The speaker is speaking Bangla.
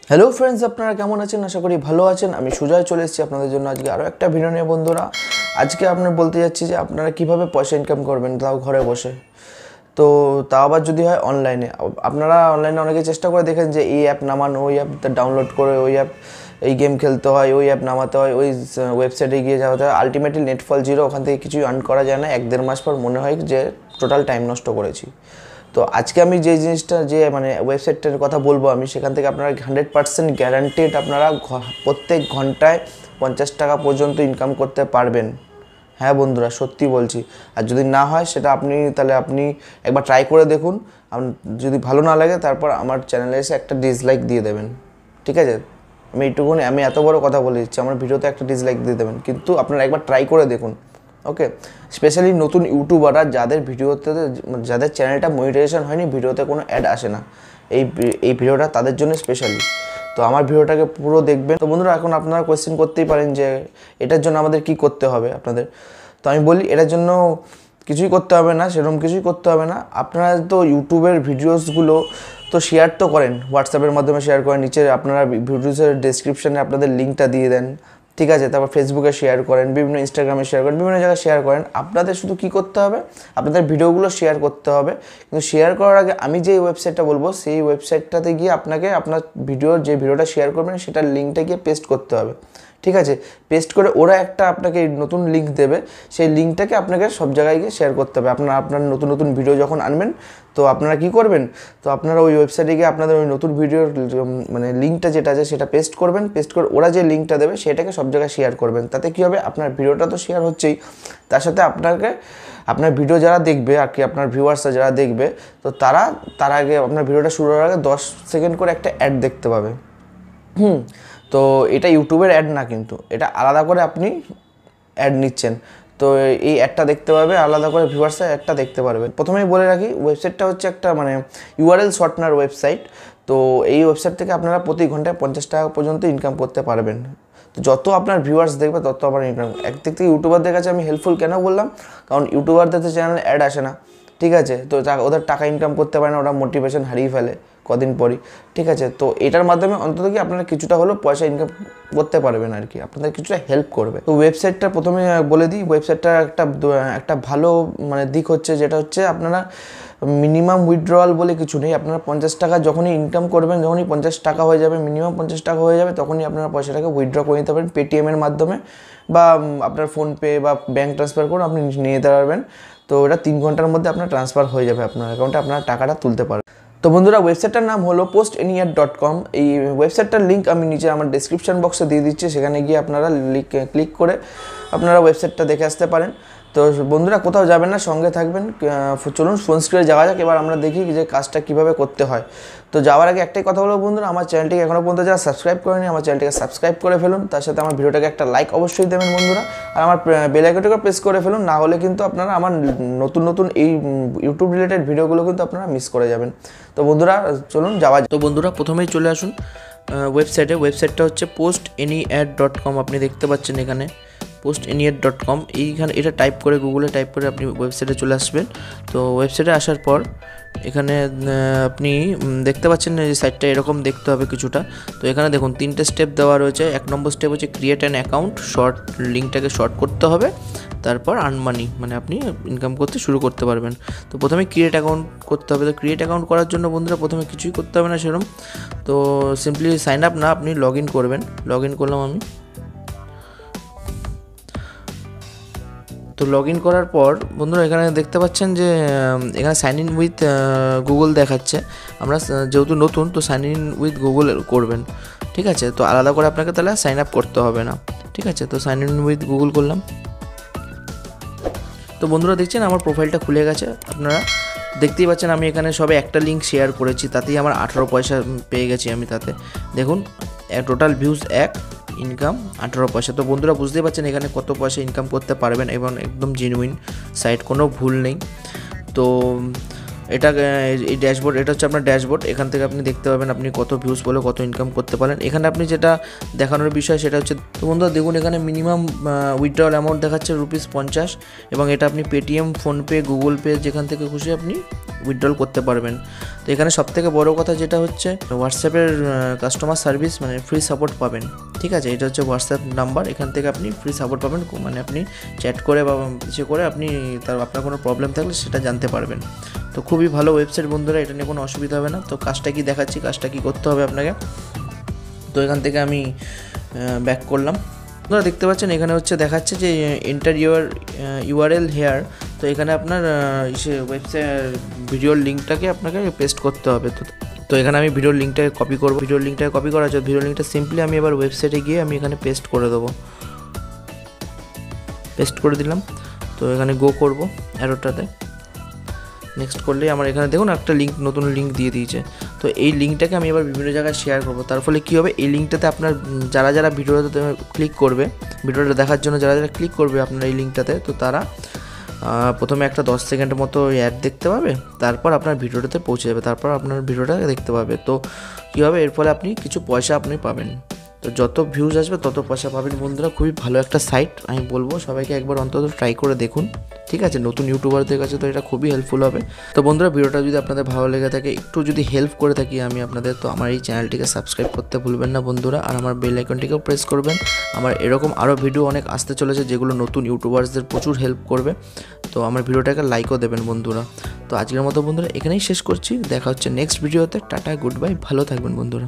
হ্যালো ফ্রেন্ডস, আপনারা কেমন আছেন? আশা করি ভালো আছেন। আমি সুজয় চলে এসেছি আপনাদের জন্য আজকে আরও একটা ভিডিও নিয়ে। বন্ধুরা, আজকে আপনার বলতে যাচ্ছি যে আপনারা কিভাবে পয়সা ইনকাম করবেন, তাও ঘরে বসে। তো তাও আবার যদি হয় অনলাইনে। আপনারা অনলাইনে অনেকে চেষ্টা করে দেখেন যে এই অ্যাপ নামান, ওই অ্যাপ ডাউনলোড করে ওই অ্যাপ এই গেম খেলতে হয়, ওই অ্যাপ নামাতে হয়, ওই ওয়েবসাইটে গিয়ে যাওয়াতে হয়। আলটিমেটলি নেটফল জিরো, ওখান থেকে কিছুই আর্ন করা যায় না। 1-1.5 মাস পর মনে হয় যে টোটাল টাইম নষ্ট করেছি। তো আজকে আমি যে জিনিসটা ওয়েবসাইটটার কথা বলবো, আমি সেখান থেকে আপনারা 100% গ্যারান্টেড আপনারা প্রত্যেক ঘন্টায় 50 টাকা পর্যন্ত ইনকাম করতে পারবেন। হ্যাঁ বন্ধুরা, সত্যি বলছি। আর যদি না হয় সেটা তাহলে আপনি একবার ট্রাই করে দেখুন। যদি ভালো না লাগে তারপর আমার চ্যানেলে এসে একটা ডিসলাইক দিয়ে দেবেন, ঠিক আছে? আমি এত বড় কথা বলে দিচ্ছি, আমার ভিডিওতে একটা ডিসলাইক দিয়ে দেবেন, কিন্তু আপনারা একবার ট্রাই করে দেখুন। ওকে, স্পেশালি নতুন ইউটিউবাররা যাদের চ্যানেলটা মনিটাইজেশন হয়নি, ভিডিওতে কোনো অ্যাড আসে না, এই ভিডিওটা তাদের জন্য স্পেশালি। তো আমার ভিডিওটাকে পুরো দেখবেন। তো বন্ধুরা, এখন আপনারা কোয়েশ্চেন করতেই পারেন যে এটার জন্য আমাদের কি করতে হবে আপনাদের। তো আমি বলি, এটার জন্য কিছুই করতে হবে না, সেরকম কিছুই করতে হবে না। আপনারা তো ইউটিউবের ভিডিওসগুলো তো শেয়ার তো করেন, হোয়াটসঅ্যাপের মাধ্যমে শেয়ার করেন, নিচে আপনারা ভিডিওসের ডেসক্রিপশানে আপনাদের লিঙ্কটা দিয়ে দেন, ঠিক আছে? তারপর ফেসবুকে শেয়ার করেন, বিভিন্ন ইনস্টাগ্রামে শেয়ার করেন, বিভিন্ন জায়গায় শেয়ার করেন। আপনাদের শুধু কী করতে হবে, আপনাদের ভিডিওগুলো শেয়ার করতে হবে। কিন্তু শেয়ার করার আগে আমি যে ওয়েবসাইটটা বলবো, সেই ওয়েবসাইটটাতে গিয়ে আপনাকে আপনার ভিডিওটা শেয়ার করবেন সেটার লিঙ্কটা গিয়ে পেস্ট করতে হবে, ঠিক আছে? পেস্ট করে ওরা একটা আপনাকে নতুন লিঙ্ক দেবে, সেই লিঙ্কটাকে আপনাকে সব জায়গায় গিয়ে শেয়ার করতে হবে। আপনার নতুন ভিডিও যখন আনবেন, তো আপনারা কী করবেন, তো আপনারা ওই ওয়েবসাইটে গিয়ে আপনাদের ওই নতুন ভিডিওর লিঙ্কটা যেটা আছে সেটা পেস্ট করবেন। পেস্ট করে ওরা যে লিঙ্কটা দেবে সেটাকে সব জায়গায় শেয়ার করবেন। তাতে কী হবে, আপনার ভিডিওটা তো শেয়ার হচ্ছেই, তার সাথে আপনার ভিডিও যারা দেখবে আর কি, আপনার ভিউয়ার্সরা যারা দেখবে, তো তার আগে আপনার ভিডিওটা শুরু হওয়ার আগে 10 সেকেন্ড করে একটা অ্যাড দেখতে পাবে। তো এটা ইউটিউবের অ্যাড না, কিন্তু এটা আলাদা করে আপনি অ্যাড নিচ্ছেন। তো এই অ্যাডটা দেখতে পারবে, আলাদা করে ভিউয়ার্সরা অ্যাডটা দেখতে পারবে। প্রথমেই বলে রাখি, ওয়েবসাইটটা হচ্ছে একটা ইউআরএল শর্টনার ওয়েবসাইট। তো এই ওয়েবসাইট থেকে আপনারা প্রতি ঘন্টায় 50 টাকা পর্যন্ত ইনকাম করতে পারবেন। তো যত আপনার ভিউয়ার্স দেখবে তত আপনার ইনকাম। একদিক থেকে ইউটিউবারদের কাছে আমি হেল্পফুল কেন বললাম, কারণ ইউটিউবারদের তো চ্যানেলে অ্যাড আসে না, ঠিক আছে? তো ওদের টাকা ইনকাম করতে পারে না, ওরা মোটিভেশন হারিয়ে ফেলে কদিন পরই, ঠিক আছে? তো এটার মাধ্যমে অন্তত কি আপনারা কিছুটা হলেও পয়সা ইনকাম করতে পারবেন আর কি, আপনাদের কিছুটা হেল্প করবে। তো ওয়েবসাইটটা প্রথমে বলে দিই, ওয়েবসাইটটা একটা ভালো দিক হচ্ছে, যেটা হচ্ছে আপনারা মিনিমাম উইথড্রয়াল বলে কিছু নেই। আপনারা 50 টাকা যখনই ইনকাম করবেন, যখনই 50 টাকা হয়ে যাবে, মিনিমাম 50 টাকা হয়ে যাবে, তখনই আপনারা পয়সাটাকে উইথড্র করে নিতে পারেন পেটিএমের মাধ্যমে, বা আপনার ফোনপে বা ব্যাঙ্ক ট্রান্সফার করে আপনি নিয়ে নিতে পারবেন। তো এটা 3 ঘন্টার মধ্যে আপনার ট্রান্সফার হয়ে যাবে আপনার অ্যাকাউন্টে, আপনার টাকাটা তুলতে পারবেন। তো বন্ধুরা, ওয়েবসাইটটার নাম হলো postanyard.com। এই ওয়েবসাইটটার লিঙ্ক আমি নিচে আমার ডেসক্রিপশন বক্সে দিয়ে দিচ্ছি, সেখানে গিয়ে আপনারা ক্লিক করে আপনারা ওয়েবসাইটটা দেখে আসতে পারেন। তো বন্ধুরা, কোথাও যাবেন না, সঙ্গে থাকবেন। চলুন ফোন স্ক্রিনে যাওয়া যাক। এবার আমরা দেখি যে কাজটা কীভাবে করতে হয়। তো যাওয়ার আগে একটাই কথা বলবো বন্ধুরা, আমার চ্যানেলটিকে এখনও পর্যন্ত যারা সাবস্ক্রাইব করেনি, আমার চ্যানেলটিকে সাবস্ক্রাইব করে ফেলুন। তার সাথে আমার ভিডিওটাকে একটা লাইক অবশ্যই দেবেন বন্ধুরা, আর আমার বেল আইকনটাকে প্রেস করে ফেলুন। না হলে কিন্তু আপনারা আমার নতুন এই ইউটিউব রিলেটেড ভিডিওগুলো কিন্তু আপনারা মিস করে যাবেন। তো বন্ধুরা, চলুন যাওয়া যাক। তো বন্ধুরা, প্রথমেই চলে আসুন ওয়েবসাইটটা হচ্ছে postanyard.com। আপনি দেখতে পাচ্ছেন এখানে postanyard.com। এইখানে এটা গুগলে টাইপ করে আপনি ওয়েবসাইটে চলে আসবেন। তো ওয়েবসাইটে আসার পর এখানে আপনি দেখতে পাচ্ছেন যে সাইটটা এরকম দেখতে হবে কিছুটা। তো এখানে দেখুন 3টে স্টেপ দেওয়া রয়েছে। 1 নম্বর স্টেপ হচ্ছে ক্রিয়েট অ্যান অ্যাকাউন্ট, লিঙ্কটাকে শর্ট করতে হবে, তারপর আর্ন মানি, আপনি ইনকাম করতে শুরু করতে পারবেন। তো প্রথমে ক্রিয়েট অ্যাকাউন্ট করতে হবে। তো ক্রিয়েট অ্যাকাউন্ট করার জন্য বন্ধুরা প্রথমে কিছুই করতে হবে না সেরকম। তো সিম্পলি সাইন আপ না, আপনি লগ ইন করবেন। লগ ইন করলাম আমি। তো লগ ইন করার পর বন্ধুরা এখানে দেখতে পাচ্ছেন যে এখানে সাইন ইন উইথ গুগল দেখাচ্ছে। আমরা যেহেতু নতুন, তো সাইন ইন উইথ গুগল করবেন, ঠিক আছে? তো আলাদা করে আপনাকে তাহলে সাইন আপ করতে হবে না, ঠিক আছে? তো সাইন ইন উইথ গুগল করলাম। তো বন্ধুরা দেখছেন আমার প্রোফাইলটা খুলে গেছে। আপনারা দেখতেই পাচ্ছেন আমি এখানে সবে একটা লিঙ্ক শেয়ার করেছি, তাতেই আমার 18 পয়সা পেয়ে গেছি আমি। তাতে দেখুন টোটাল ভিউজ 1, ইনকাম 18 পয়সা। তো বন্ধুরা বুঝতেই পারছেন এখানে কত পয়সা ইনকাম করতে পারবেন, এবং একদম জেনুইন সাইট, কোনো ভুল নেই। তো এটা এই ড্যাশবোর্ড, এটা হচ্ছে আপনার ড্যাশবোর্ড। এখান থেকে আপনি দেখতে পাবেন আপনি কত ভিউজ বলে কত ইনকাম করতে পারেন। এখানে আপনি যেটা দেখানোর বিষয় সেটা হচ্ছে, তো বন্ধুরা দেখুন এখানে মিনিমাম উইথড্রল অ্যামাউন্ট দেখাচ্ছে ₹50 এবং এটা আপনি পেটিএম, ফোনপে, গুগল পে যেখান থেকে খুশি আপনি উইথড্রল করতে পারবেন। তো এখানে সবথেকে বড় কথা যেটা হচ্ছে হোয়াটসঅ্যাপের কাস্টমার সার্ভিস মানে ফ্রি সাপোর্ট পাবেন। ঠিক আছে, এটা হচ্ছে হোয়াটসঅ্যাপ নাম্বার, এখান থেকে আপনি ফ্রি সাপোর্ট পাবেন, মানে আপনি চ্যাট করে বা কিছু করে আপনি আপনার কোনো প্রবলেম থাকলে সেটা জানতে পারবেন। তো খুবই ভালো ওয়েবসাইট বন্ধুরা, এটা নিয়ে কোনো অসুবিধা হবে না। তো কাজটা কি দেখাচ্ছি, কাজটা কি করতে হবে আপনাকে। তো এখান থেকে আমি ব্যাক করলাম। আপনারা দেখতে পাচ্ছেন এখানে হচ্ছে দেখাচ্ছে যে এন্টার ইউআরএল হেয়ার। তো এখানে আপনার ওয়েবসাইট ভিডিওর লিঙ্কটাকে আপনাকে পেস্ট করতে হবে। তো এখানে আমি ভিডিওর লিঙ্কটাকে কপি করব। ভিডিওর লিঙ্কটাকে কপি করার জন্য ভিডিও লিঙ্কটা সিম্পলি আমি এবার ওয়েবসাইটে গিয়ে আমি এখানে পেস্ট করে দেবো। পেস্ট করে দিলাম। তো এখানে গো করব অ্যারোটাতে, নেক্সট করলেই আমার এখানে দেখুন একটা লিঙ্ক, নতুন লিঙ্ক দিয়ে দিয়েছে। তো এই লিঙ্কটাকে আমি এবার বিভিন্ন জায়গায় শেয়ার করব। তার ফলে কী হবে, এই লিঙ্কটাতে আপনার যারা ভিডিওটাতে ক্লিক করবে, ভিডিওটা দেখার জন্য যারা ক্লিক করবে আপনার এই লিঙ্কটাতে, তো তারা প্রথমে একটা 10 সেকেন্ডের মতো অ্যাড দেখতে পাবে, তারপর আপনার ভিডিওটাতে পৌঁছে যাবে, তারপর আপনার ভিডিওটা দেখতে পাবে। তো কী হবে, এর ফলে আপনি কিছু পয়সা আপনি পাবেন। তো যত ভিউজ আসবে তত পয়সা পাবেন বন্ধুরা। খুবই ভালো একটা সাইট, আমি বলবো সবাইকে একবার অন্তত ট্রাই করে দেখুন। ঠিক আছে, নতুন ইউটিউবারদের কাছে তো এটা খুবই হেল্পফুল হবে। তো বন্ধুরা ভিডিওটা যদি আপনাদের ভালো লেগে থাকে, একটু যদি হেল্প করে থাকি আমি আপনাদের, তো আমার এই চ্যানেলটিকে সাবস্ক্রাইব করতে ভুলবেন না বন্ধুরা, আর আমার বেল আইকনটিকেও প্রেস করবেন। আমার এরকম আরও ভিডিও অনেক আসতে চলেছে যেগুলো নতুন ইউটিউবার্সদের প্রচুর হেল্প করবে। তো আমার ভিডিওটাকে লাইকও দেবেন বন্ধুরা। তো আজকের মতো বন্ধুরা এখানেই শেষ করছি, দেখা হচ্ছে নেক্সট ভিডিওতে। টাটা, গুড বাই, ভালো থাকবেন বন্ধুরা।